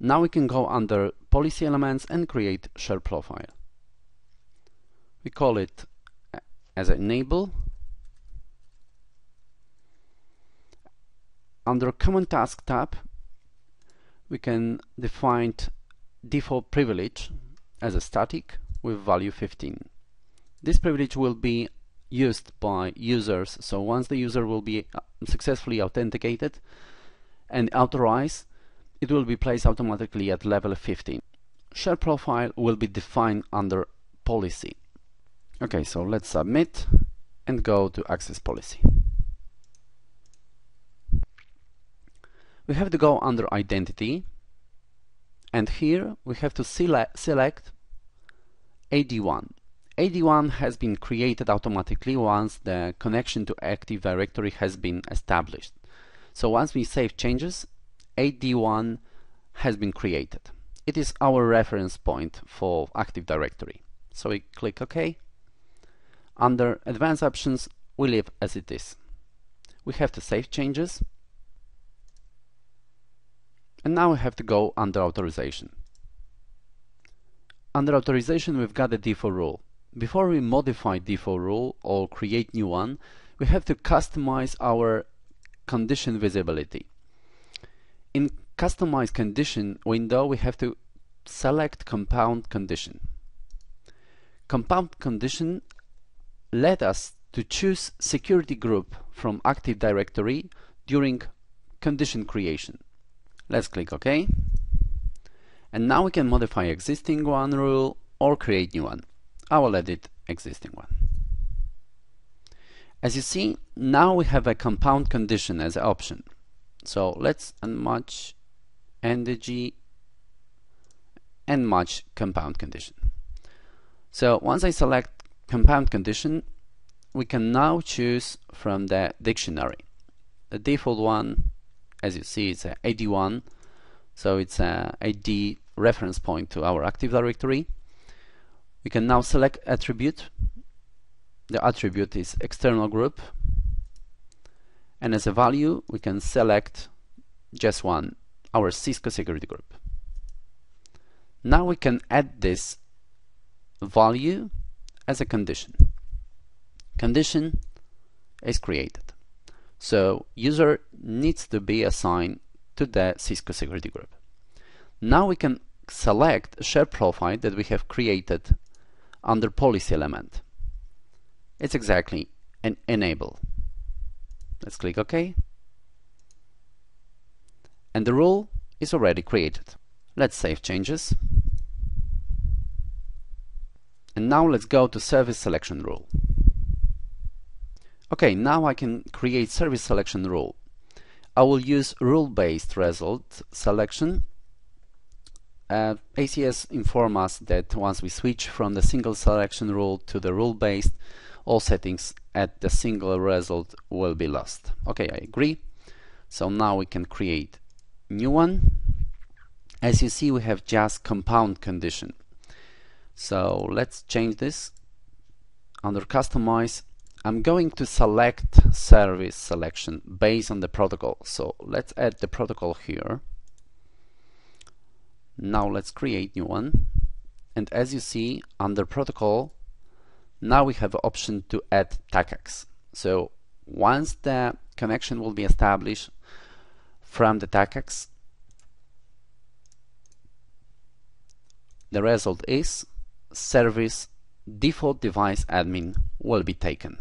Now we can go under policy elements and create share profile. We call it as enable. Under common task tab, we can define default privilege as a static with value 15. This privilege will be used by users, so once the user will be successfully authenticated and authorized, it will be placed automatically at level 15. Share profile will be defined under policy. Okay, so let's submit and go to access policy. We have to go under identity, and here we have to select AD1. AD1 has been created automatically once the connection to Active Directory has been established. So once we save changes, AD1 has been created. It is our reference point for Active Directory. So we click OK. Under Advanced Options, we leave as it is. We have to save changes. And now we have to go under Authorization. Under Authorization, we've got a default rule. Before we modify default rule or create new one, we have to customize our condition visibility. In Customize Condition window, we have to select Compound Condition. Compound Condition let us to choose security group from Active Directory during condition creation. Let's click OK. And now we can modify existing one rule or create new one. I will edit existing one. As you see, now we have a compound condition as an option. So let's unmatch NDG and match compound condition. So once I select compound condition, we can now choose from the dictionary. The default one, as you see, is a AD1, so it's a AD reference point to our Active Directory. We can now select attribute. The attribute is external group, and as a value we can select just one, our Cisco security group. Now we can add this value as a condition. Condition is created. So user needs to be assigned to the Cisco security group. Now we can select a share profile that we have created under policy element. It's exactly an enable. Let's click OK. And the rule is already created. Let's save changes. And now let's go to service selection rule. Okay, now I can create service selection rule. I will use rule-based result selection. ACS informs us that once we switch from the single selection rule to the rule-based, all settings at the single result will be lost. Okay, I agree. So now we can create new one. As you see, we have just compound condition. So let's change this. Under customize, I'm going to select service selection based on the protocol. So let's add the protocol here. Now let's create new one. And as you see, under protocol, now we have the option to add TACACS. So once the connection will be established from the TACACS, the result is service default device admin will be taken.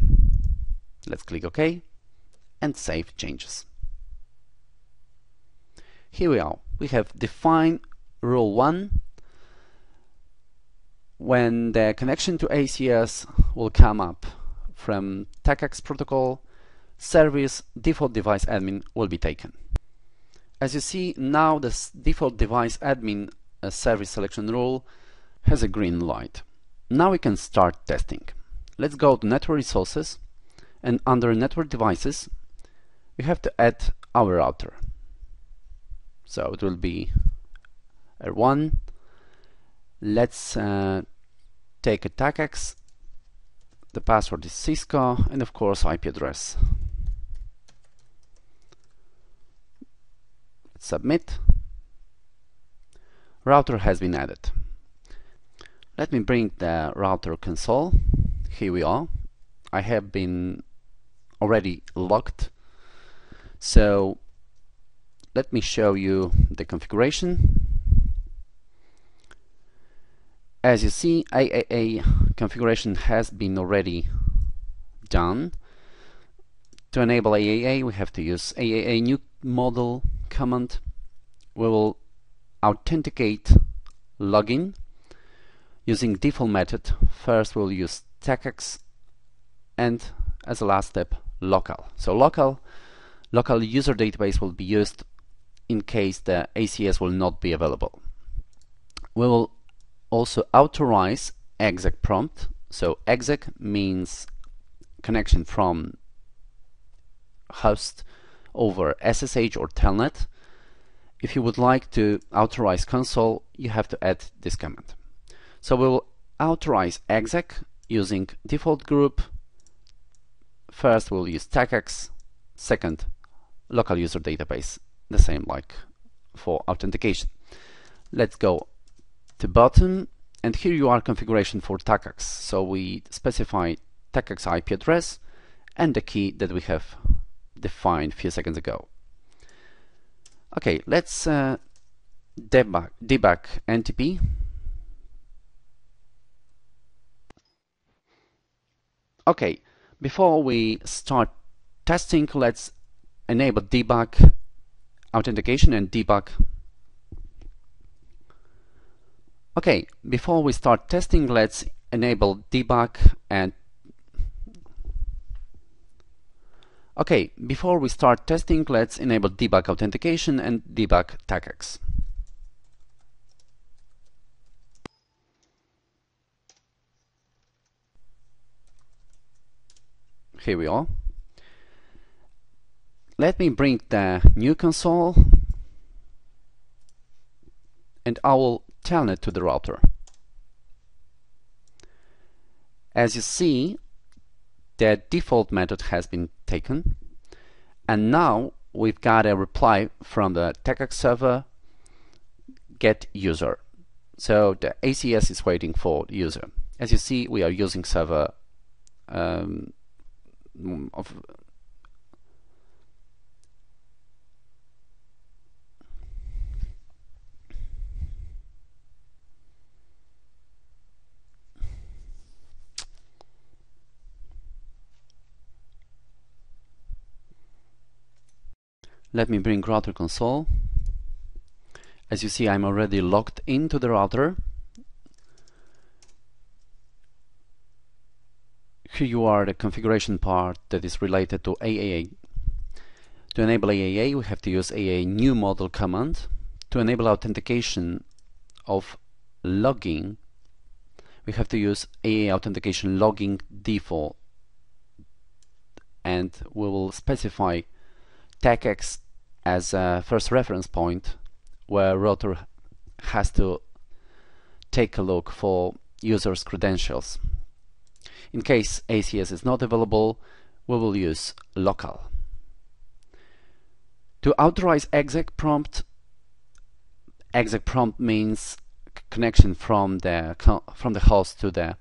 Let's click OK and save changes. Here we are. We have defined rule 1. When the connection to ACS will come up from TACACS protocol, service default device admin will be taken. As you see, now the default device admin service selection rule has a green light. Now we can start testing. Let's go to network resources, and under network devices we have to add our router. So it will be R1. Let's take a TACACS. The password is Cisco, and of course IP address. Let's submit. router has been added. Let me bring the router console. Here we are. I have been already logged, so let me show you the configuration. As you see, AAA configuration has been already done. To enable AAA, we have to use AAA new model command. We will authenticate login using default method. First we'll use TechX, and as a last step, local. So local user database will be used in case the ACS will not be available. We will also authorize exec prompt. So exec means connection from host over SSH or telnet. If you would like to authorize console, you have to add this command. So we will authorize exec using default group. First we'll use TechX, second local user database, the same like for authentication. Let's go to bottom, and here you are configuration for TechX. So we specify TechX IP address and the key that we have defined a few seconds ago. Okay, let's debug NTP. Okay, before we start testing, let's enable debug authentication and debug. Okay, before we start testing, let's enable debug and Okay, before we start testing, let's enable debug authentication and debug TechX. Here we are. Let me bring the new console and I will telnet to the router. As you see, the default method has been taken, and now we've got a reply from the TechX server, get user. So the ACS is waiting for the user. As you see, we are using server Let me bring router console. As you see, I'm already logged into the router. Here you are the configuration part that is related to AAA. To enable AAA, we have to use AAA new model command. To enable authentication of logging, we have to use AAA authentication logging default, and we will specify TechX as a first reference point where router has to take a look for user's credentials. In case ACS is not available, we will use local. To authorize exec prompt means connection from the host to the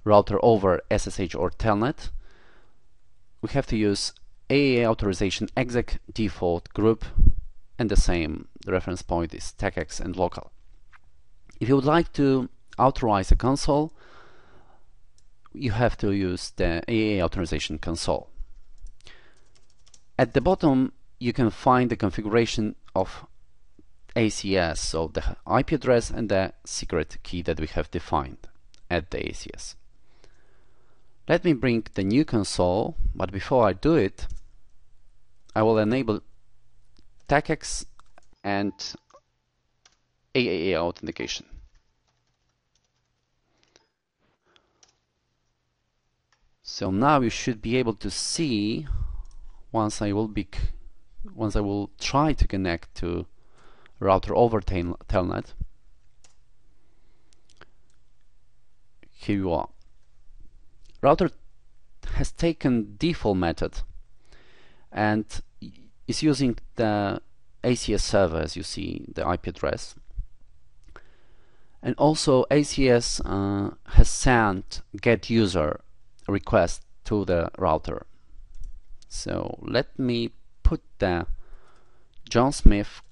router over SSH or telnet. We have to use AAA authorization exec default group, and the reference point is TechX and local. If you would like to authorize a console, you have to use the AAA authorization console. At the bottom you can find the configuration of ACS, so the IP address and the secret key that we have defined at the ACS. Let me bring the new console, but before I do it, I will enable TechX and AAA authentication. So now you should be able to see once I will try to connect to router over telnet. Here you are. Router has taken default method and is using the ACS server, as you see the IP address. And also ACS has sent get user request to the router. So let me put the John Smith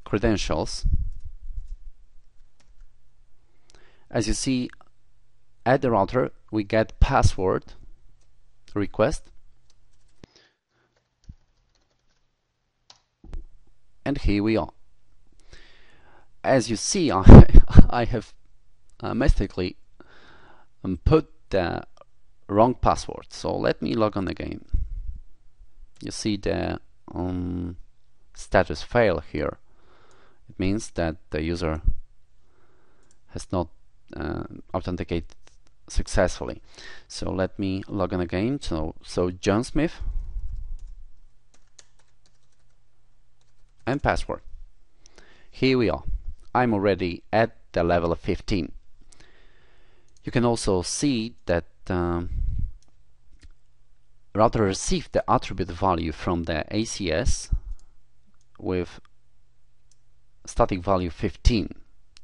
credentials. As you see, at the router we get password request, and here we are. As you see, I have mistakenly put the wrong password, so let me log on again. You see the status fail here. It means that the user has not authenticated successfully. So let me log on again. So John Smith and password. Here we are. I'm already at the level of 15. You can also see that router received the attribute value from the ACS with static value 15.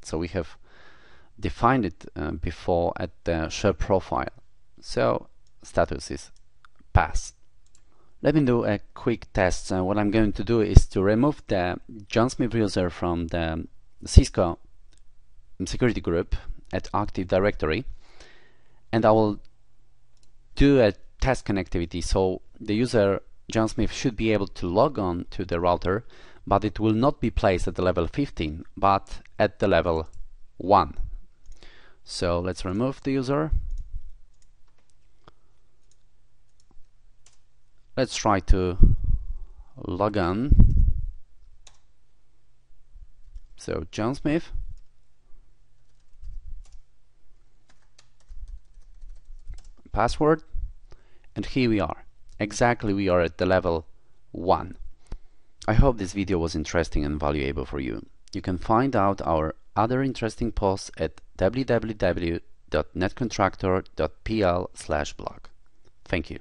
So we have defined it before at the share profile. So status is pass. Let me do a quick test. What I'm going to do is to remove the John Smith user from the Cisco security group at Active Directory, and I will do a test connectivity. So the user John Smith should be able to log on to the router, but it will not be placed at the level 15 but at the level 1. So let's remove the user. Let's try to log on. So John Smith, password, and here we are. Exactly, we are at the level 1. I hope this video was interesting and valuable for you. You can find out our other interesting posts at www.netcontractor.pl/blog. Thank you.